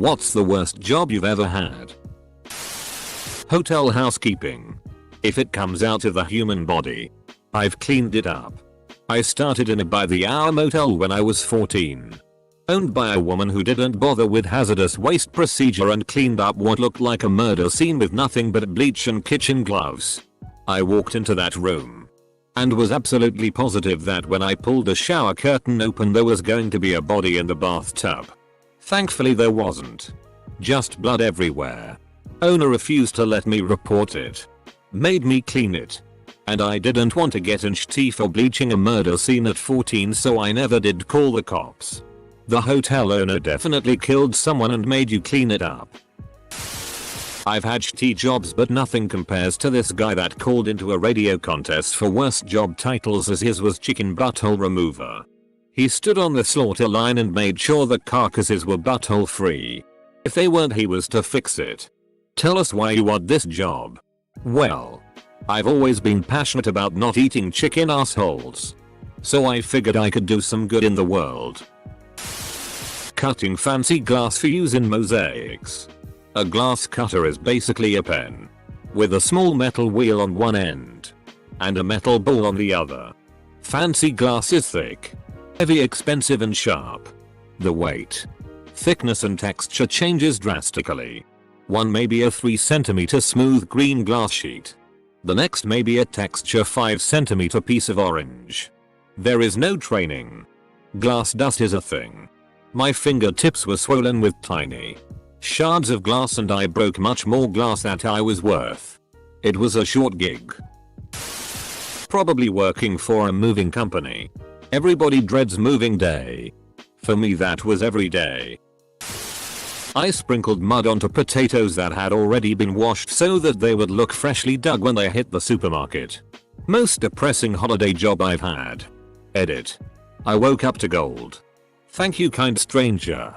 What's the worst job you've ever had? Hotel housekeeping. If it comes out of the human body, I've cleaned it up. I started in a by-the-hour motel when I was 14. Owned by a woman who didn't bother with hazardous waste procedure and cleaned up what looked like a murder scene with nothing but bleach and kitchen gloves. I walked into that room and was absolutely positive that when I pulled the shower curtain open there was going to be a body in the bathtub. Thankfully there wasn't. Just blood everywhere. Owner refused to let me report it. Made me clean it. And I didn't want to get in shitty for bleaching a murder scene at 14, so I never did call the cops. The hotel owner definitely killed someone and made you clean it up. I've had shitty jobs, but nothing compares to this guy that called into a radio contest for worst job titles, as his was chicken butthole remover. He stood on the slaughter line and made sure the carcasses were butthole free. If they weren't, he was to fix it. Tell us why you want this job. Well, I've always been passionate about not eating chicken assholes. So I figured I could do some good in the world. Cutting fancy glass for use in mosaics. A glass cutter is basically a pen with a small metal wheel on one end and a metal ball on the other. Fancy glass is thick, heavy, expensive and sharp. The weight, thickness and texture changes drastically. One may be a 3 cm smooth green glass sheet. The next may be a texture 5 cm piece of orange. There is no training. Glass dust is a thing. My fingertips were swollen with tiny shards of glass and I broke much more glass than I was worth. It was a short gig. Probably working for a moving company. Everybody dreads moving day. For me that was every day. I sprinkled mud onto potatoes that had already been washed so that they would look freshly dug when they hit the supermarket. Most depressing holiday job I've had. Edit. I woke up to gold. Thank you, kind stranger.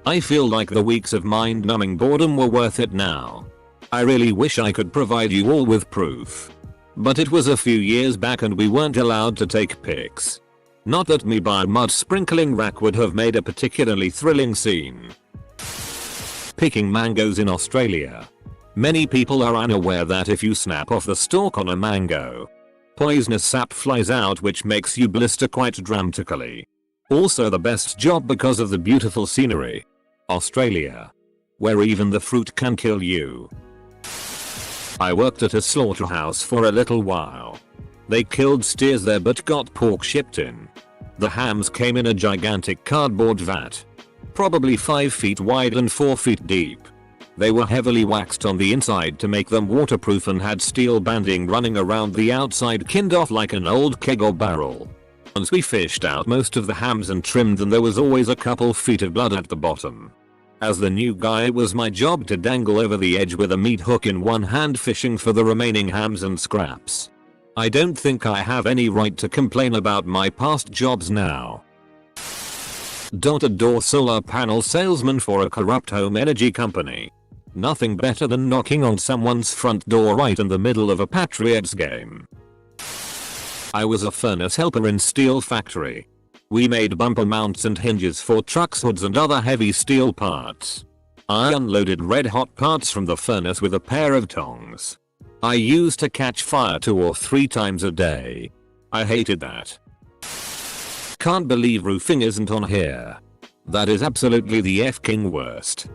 I feel like the weeks of mind-numbing boredom were worth it now. I really wish I could provide you all with proof. But it was a few years back and we weren't allowed to take pics. Not that me by a mud sprinkling rack would have made a particularly thrilling scene. Picking mangoes in Australia. Many people are unaware that if you snap off the stalk on a mango, poisonous sap flies out, which makes you blister quite dramatically. Also the best job because of the beautiful scenery. Australia. Where even the fruit can kill you. I worked at a slaughterhouse for a little while. They killed steers there but got pork shipped in. The hams came in a gigantic cardboard vat. Probably 5 feet wide and 4 feet deep. They were heavily waxed on the inside to make them waterproof and had steel banding running around the outside, kinned off like an old keg or barrel. Once we fished out most of the hams and trimmed them, there was always a couple feet of blood at the bottom. As the new guy, it was my job to dangle over the edge with a meat hook in one hand, fishing for the remaining hams and scraps. I don't think I have any right to complain about my past jobs now. Door-to-door solar panel salesman for a corrupt home energy company. Nothing better than knocking on someone's front door right in the middle of a Patriots game. I was a furnace helper in steel factory. We made bumper mounts and hinges for trucks, hoods and other heavy steel parts. I unloaded red hot parts from the furnace with a pair of tongs. I used to catch fire 2 or 3 times a day. I hated that. Can't believe roofing isn't on here. That is absolutely the f-king worst.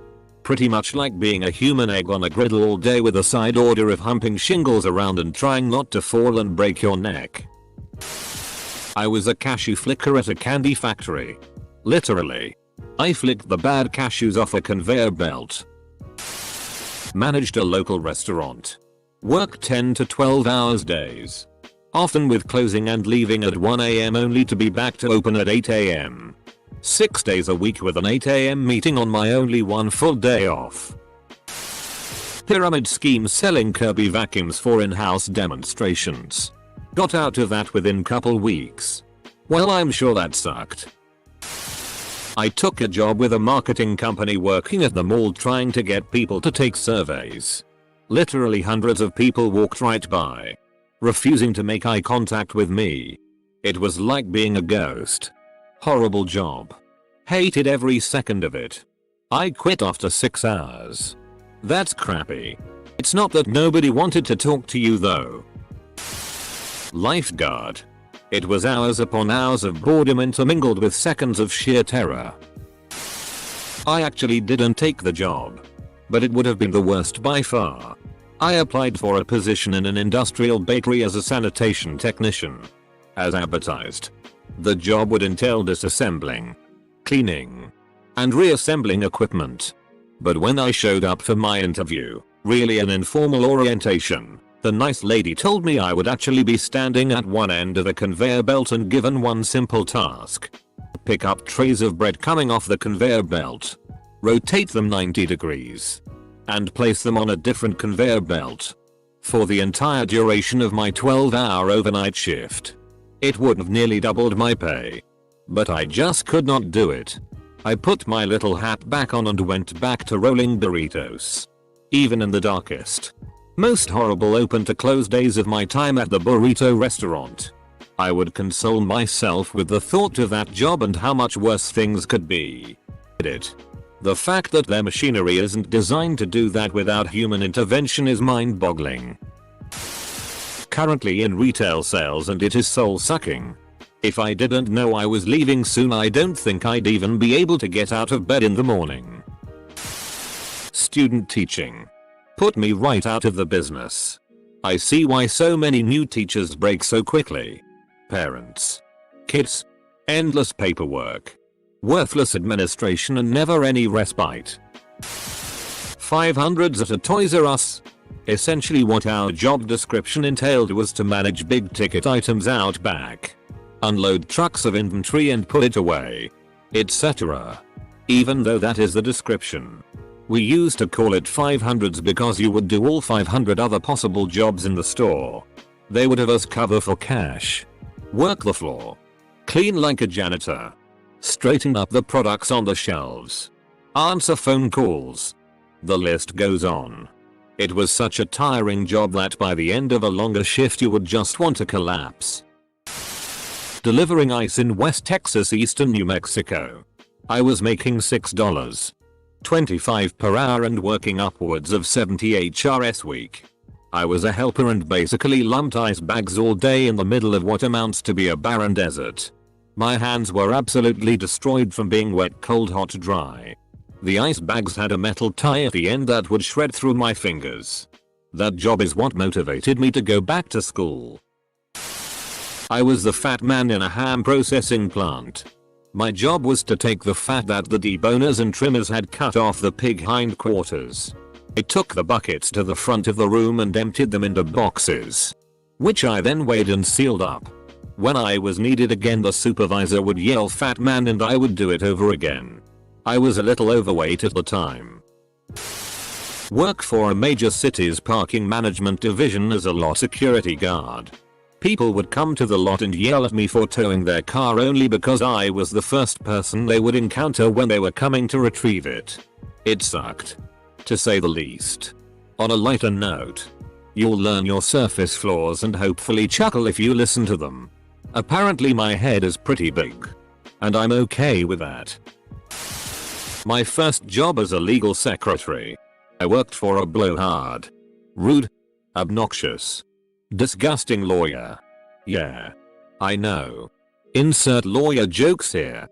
Pretty much like being a human egg on a griddle all day with a side order of humping shingles around and trying not to fall and break your neck. I was a cashew flicker at a candy factory. Literally. I flicked the bad cashews off a conveyor belt. Managed a local restaurant. Worked 10 to 12 hours days. Often with closing and leaving at 1 AM only to be back to open at 8 AM. 6 days a week with an 8 AM meeting on my only one full day off. Pyramid scheme selling Kirby vacuums for in-house demonstrations. Got out of that within couple weeks. Well, I'm sure that sucked. I took a job with a marketing company working at the mall trying to get people to take surveys. Literally hundreds of people walked right by, refusing to make eye contact with me. It was like being a ghost. Horrible job. Hated every second of it. I quit after 6 hours. That's crappy. It's not that nobody wanted to talk to you though. Lifeguard. It was hours upon hours of boredom intermingled with seconds of sheer terror. I actually didn't take the job. But it would have been the worst by far. I applied for a position in an industrial bakery as a sanitation technician. As advertised. The job would entail disassembling, cleaning, and reassembling equipment. But when I showed up for my interview, really an informal orientation, the nice lady told me I would actually be standing at one end of a conveyor belt and given one simple task. Pick up trays of bread coming off the conveyor belt, rotate them 90 degrees, and place them on a different conveyor belt. For the entire duration of my 12-hour overnight shift. It would have nearly doubled my pay. But I just could not do it. I put my little hat back on and went back to rolling burritos. Even in the darkest, most horrible open to close days of my time at the burrito restaurant, I would console myself with the thought of that job and how much worse things could be. The fact that their machinery isn't designed to do that without human intervention is mind-boggling. Currently in retail sales and it is soul-sucking. If I didn't know I was leaving soon, I don't think I'd even be able to get out of bed in the morning. Student teaching. Put me right out of the business. I see why so many new teachers break so quickly. Parents. Kids. Endless paperwork. Worthless administration and never any respite. 500s at a Toys R Us. Essentially what our job description entailed was to manage big ticket items out back, unload trucks of inventory and put it away, etc. Even though that is the description. We used to call it 500s because you would do all 500 other possible jobs in the store. They would have us cover for cash, work the floor, clean like a janitor, straighten up the products on the shelves, answer phone calls. The list goes on. It was such a tiring job that by the end of a longer shift you would just want to collapse. Delivering ice in West Texas, eastern New Mexico. I was making $6.25 per hour and working upwards of 70 HRS week. I was a helper and basically lumped ice bags all day in the middle of what amounts to be a barren desert. My hands were absolutely destroyed from being wet, cold, hot, dry. The ice bags had a metal tie at the end that would shred through my fingers. That job is what motivated me to go back to school. I was the fat man in a ham processing plant. My job was to take the fat that the deboners and trimmers had cut off the pig hindquarters. I took the buckets to the front of the room and emptied them into boxes, which I then weighed and sealed up. When I was needed again, the supervisor would yell "fat man" and I would do it over again. I was a little overweight at the time. Work for a major city's parking management division as a lot security guard. People would come to the lot and yell at me for towing their car only because I was the first person they would encounter when they were coming to retrieve it. It sucked, to say the least. On a lighter note, you'll learn your surface flaws and hopefully chuckle if you listen to them. Apparently my head is pretty big, and I'm okay with that. My first job as a legal secretary. I worked for a blowhard, rude, obnoxious, disgusting lawyer. Yeah, I know. Insert lawyer jokes here.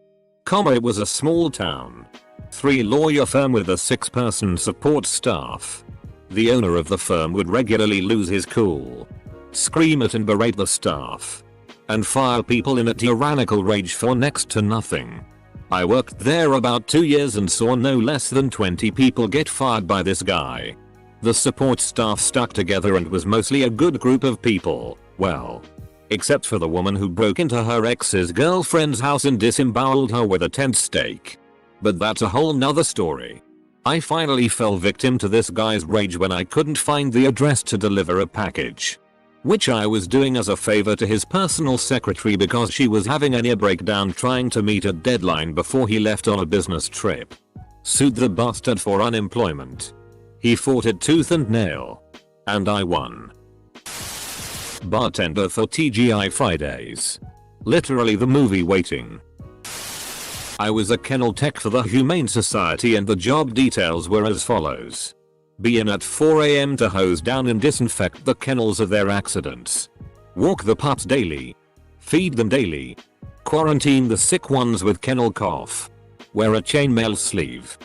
It was a small town. 3-lawyer firm with a 6-person support staff. The owner of the firm would regularly lose his cool, scream at and berate the staff, and fire people in a tyrannical rage for next to nothing. I worked there about 2 years and saw no less than 20 people get fired by this guy. The support staff stuck together and was mostly a good group of people, well, except for the woman who broke into her ex's girlfriend's house and disemboweled her with a tent stake. But that's a whole nother story. I finally fell victim to this guy's rage when I couldn't find the address to deliver a package, which I was doing as a favor to his personal secretary because she was having a near breakdown trying to meet a deadline before he left on a business trip. Sued the bastard for unemployment. He fought it tooth and nail. And I won. Bartender for TGI Fridays. Literally the movie Waiting. I was a kennel tech for the Humane Society and the job details were as follows. Be in at 4 AM to hose down and disinfect the kennels of their accidents. Walk the pups daily. Feed them daily. Quarantine the sick ones with kennel cough. Wear a chainmail sleeve.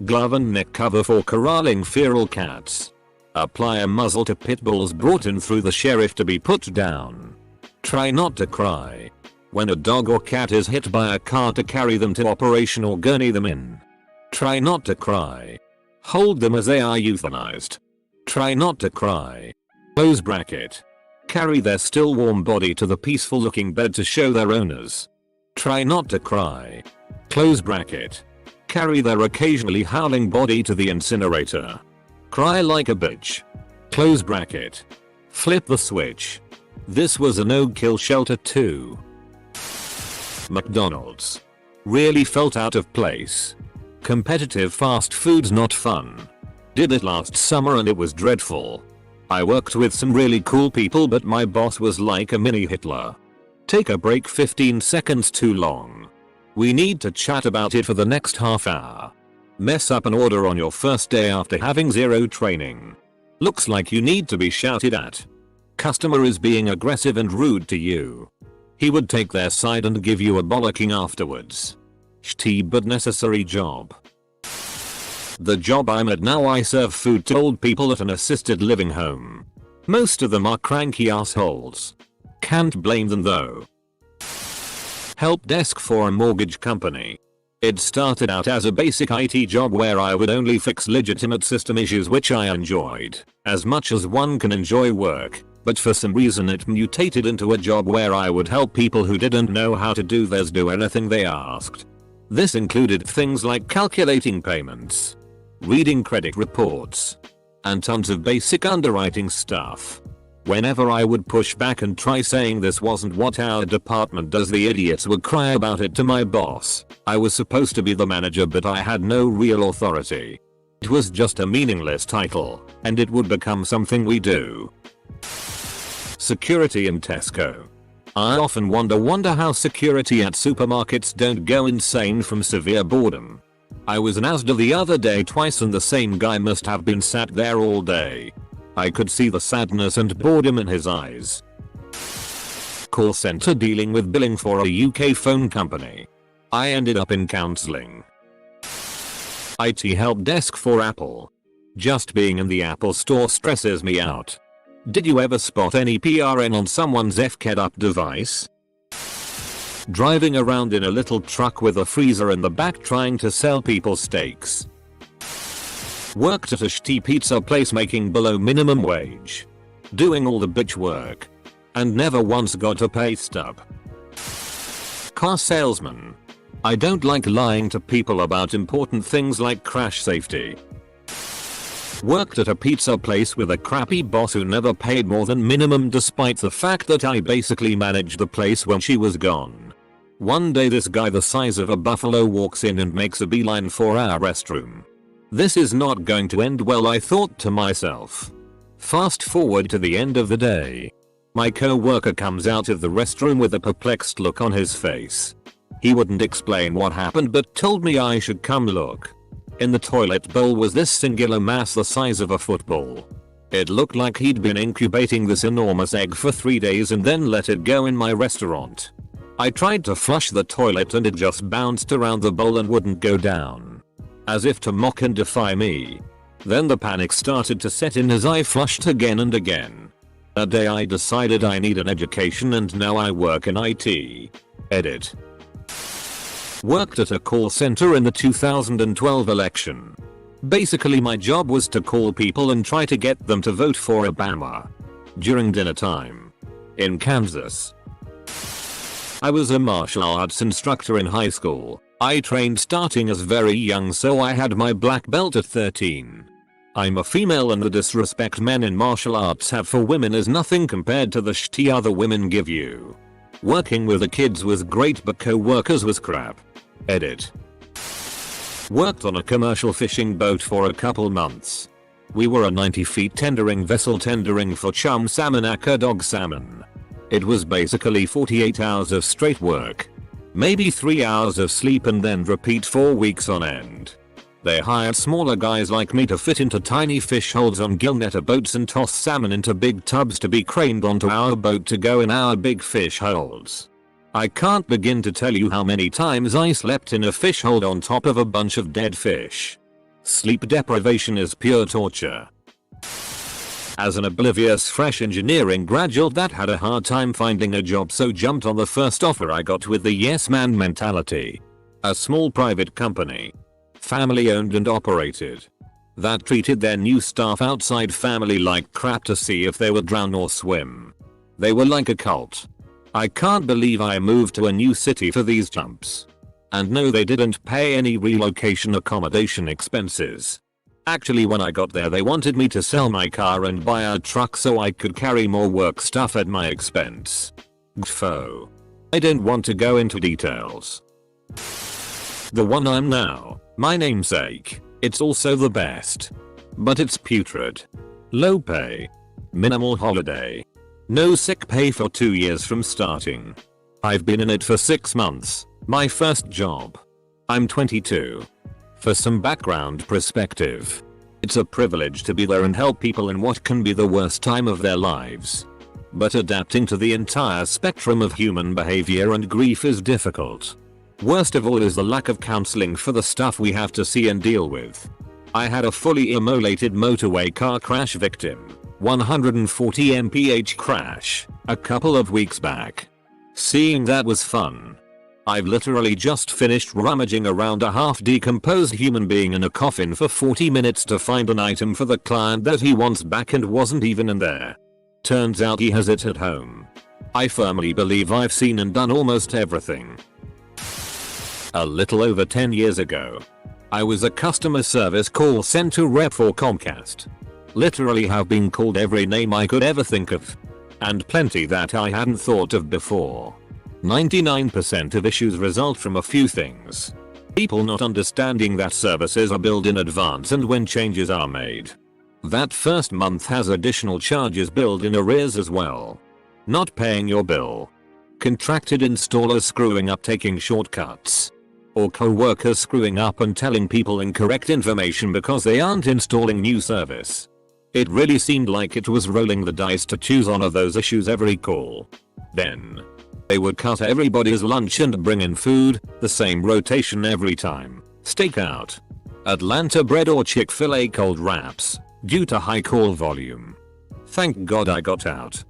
Glove and neck cover for corralling feral cats. Apply a muzzle to pit bulls brought in through the sheriff to be put down. Try not to cry. When a dog or cat is hit by a car, to carry them to operation or gurney them in. Try not to cry. Hold them as they are euthanized. Try not to cry. Close bracket. Carry their still warm body to the peaceful looking bed to show their owners. Try not to cry. Close bracket. Carry their occasionally howling body to the incinerator. Cry like a bitch. Close bracket. Flip the switch. This was a no-kill shelter too. McDonald's. Really felt out of place. Competitive fast food's not fun. Did it last summer and it was dreadful. I worked with some really cool people but my boss was like a mini Hitler. Take a break 15 seconds too long. We need to chat about it for the next half hour. Mess up an order on your first day after having zero training. Looks like you need to be shouted at. Customer is being aggressive and rude to you. He would take their side and give you a bollocking afterwards. Shitty but necessary job. The job I'm at now, I serve food to old people at an assisted living home. Most of them are cranky assholes. Can't blame them though. Help desk for a mortgage company. It started out as a basic IT job where I would only fix legitimate system issues, which I enjoyed as much as one can enjoy work, but for some reason it mutated into a job where I would help people who didn't know how to do theirs do anything they asked. This included things like calculating payments, reading credit reports, and tons of basic underwriting stuff. Whenever I would push back and try saying this wasn't what our department does, the idiots would cry about it to my boss. I was supposed to be the manager but I had no real authority. It was just a meaningless title, and it would become something we do. Security in Tesco. I often wonder how security at supermarkets don't go insane from severe boredom. I was in Asda the other day twice and the same guy must have been sat there all day. I could see the sadness and boredom in his eyes. Call center dealing with billing for a UK phone company. I ended up in counseling. IT help desk for Apple. Just being in the Apple store stresses me out. Did you ever spot any PRN on someone's FK'd up device? Driving around in a little truck with a freezer in the back trying to sell people steaks. Worked at a shitty pizza place making below minimum wage. Doing all the bitch work. And never once got a pay stub. Car salesman. I don't like lying to people about important things like crash safety. Worked at a pizza place with a crappy boss who never paid more than minimum despite the fact that I basically managed the place when she was gone. One day this guy the size of a buffalo walks in and makes a beeline for our restroom. This is not going to end well, I thought to myself. Fast forward to the end of the day. My co-worker comes out of the restroom with a perplexed look on his face. He wouldn't explain what happened but told me I should come look. In the toilet bowl was this singular mass the size of a football. It looked like he'd been incubating this enormous egg for 3 days and then let it go in my restaurant. I tried to flush the toilet and it just bounced around the bowl and wouldn't go down. As if to mock and defy me. Then the panic started to set in as I flushed again and again. That day I decided I need an education and now I work in IT. Edit. Worked at a call center in the 2012 election. Basically my job was to call people and try to get them to vote for Obama. During dinner time. In Kansas. I was a martial arts instructor in high school. I trained starting as very young so I had my black belt at 13. I'm a female and the disrespect men in martial arts have for women is nothing compared to the shitty other women give you. Working with the kids was great but co-workers was crap. Edit. Worked on a commercial fishing boat for a couple months. We were a 90 feet tendering vessel tendering for chum salmon, aka dog salmon. It was basically 48 hours of straight work. Maybe 3 hours of sleep and then repeat 4 weeks on end. They hired smaller guys like me to fit into tiny fish holes on gillnetter boats and toss salmon into big tubs to be craned onto our boat to go in our big fish holes. I can't begin to tell you how many times I slept in a fish hole on top of a bunch of dead fish. Sleep deprivation is pure torture. As an oblivious fresh engineering graduate that had a hard time finding a job, so jumped on the first offer I got with the yes man mentality. A small private company. Family owned and operated. That treated their new staff outside family like crap to see if they would drown or swim. They were like a cult. I can't believe I moved to a new city for these jumps. And no, they didn't pay any relocation accommodation expenses. Actually, when I got there they wanted me to sell my car and buy a truck so I could carry more work stuff at my expense. Gfo. I don't want to go into details. The one I'm now, my namesake, it's also the best. But it's putrid. Low pay. Minimal holiday. No sick pay for 2 years from starting. I've been in it for 6 months, my first job. I'm 22. For some background perspective, it's a privilege to be there and help people in what can be the worst time of their lives. But adapting to the entire spectrum of human behavior and grief is difficult. Worst of all is the lack of counseling for the stuff we have to see and deal with. I had a fully immolated motorway car crash victim. 140 mph crash, a couple of weeks back. Seeing that was fun. I've literally just finished rummaging around a half decomposed human being in a coffin for 40 minutes to find an item for the client that he wants back and wasn't even in there. Turns out he has it at home. I firmly believe I've seen and done almost everything. A little over 10 years ago, I was a customer service call center rep for Comcast. Literally have been called every name I could ever think of. And plenty that I hadn't thought of before. 99% of issues result from a few things. People not understanding that services are billed in advance and when changes are made. That first month has additional charges billed in arrears as well. Not paying your bill. Contracted installers screwing up taking shortcuts. Or co-workers screwing up and telling people incorrect information because they aren't installing new service. It really seemed like it was rolling the dice to choose one of those issues every call. Then, they would cut everybody's lunch and bring in food, the same rotation every time. Stakeout. Atlanta bread or Chick-fil-A cold wraps, due to high call volume. Thank God I got out.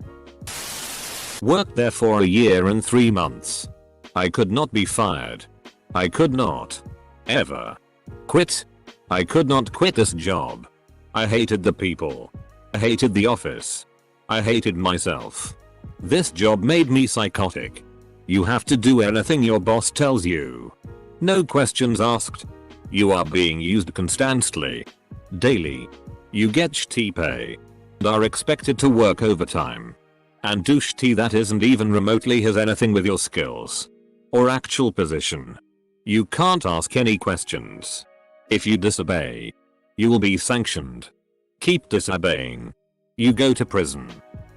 Worked there for a year and 3 months. I could not be fired. I could not. Ever. Quit. I could not quit this job. I hated the people. I hated the office. I hated myself. This job made me psychotic. You have to do anything your boss tells you. No questions asked. You are being used constantly. Daily. You get shitty pay. And are expected to work overtime. And do shitty that isn't even remotely has anything with your skills. Or actual position. You can't ask any questions. If you disobey, you will be sanctioned. Keep disobeying. You go to prison.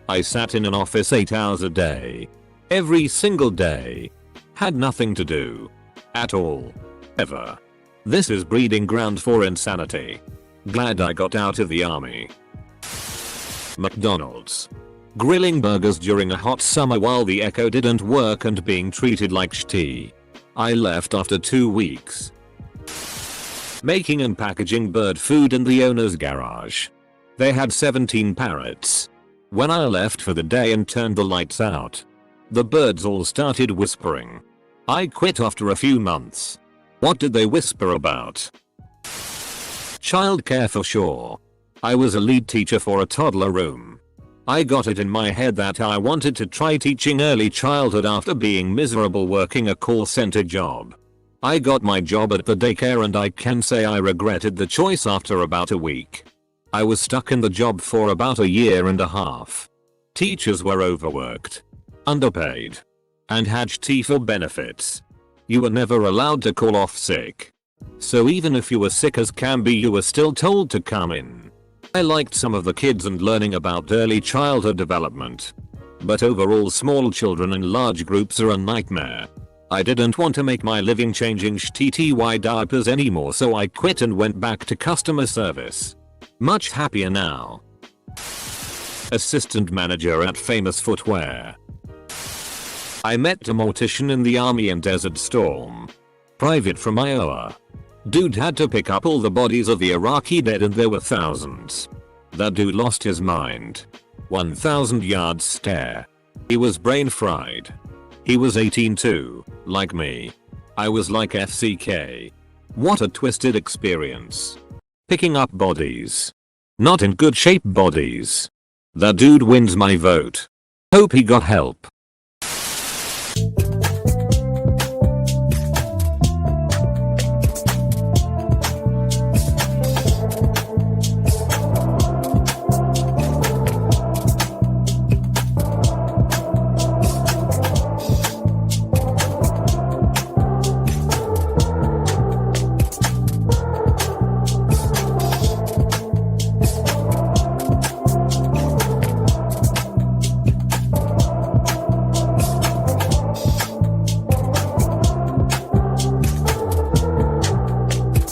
I sat in an office 8 hours a day. Every single day. Had nothing to do. At all. Ever. This is breeding ground for insanity. Glad I got out of the army. McDonald's. Grilling burgers during a hot summer while the Echo didn't work and being treated like shitty. I left after 2 weeks. Making and packaging bird food in the owner's garage. They had 17 parrots. When I left for the day and turned the lights out, the birds all started whispering. I quit after a few months. What did they whisper about? Childcare for sure. I was a lead teacher for a toddler room. I got it in my head that I wanted to try teaching early childhood after being miserable working a call center job. I got my job at the daycare and I can say I regretted the choice after about a week. I was stuck in the job for about a year and a half. Teachers were overworked, underpaid, and had shitty for benefits. You were never allowed to call off sick. So even if you were sick as can be, you were still told to come in. I liked some of the kids and learning about early childhood development. But overall, small children in large groups are a nightmare. I didn't want to make my living changing TTY diapers anymore, so I quit and went back to customer service. Much happier now. Assistant manager at famous footwear. I met a mortician in the army in Desert Storm. Private from Iowa. Dude had to pick up all the bodies of the Iraqi dead, and there were thousands. That dude lost his mind. 1,000 yard stare. He was brain fried. He was 18 too, like me. I was like FCK. What a twisted experience. Picking up bodies. Not in good shape bodies. That dude wins my vote. Hope he got help.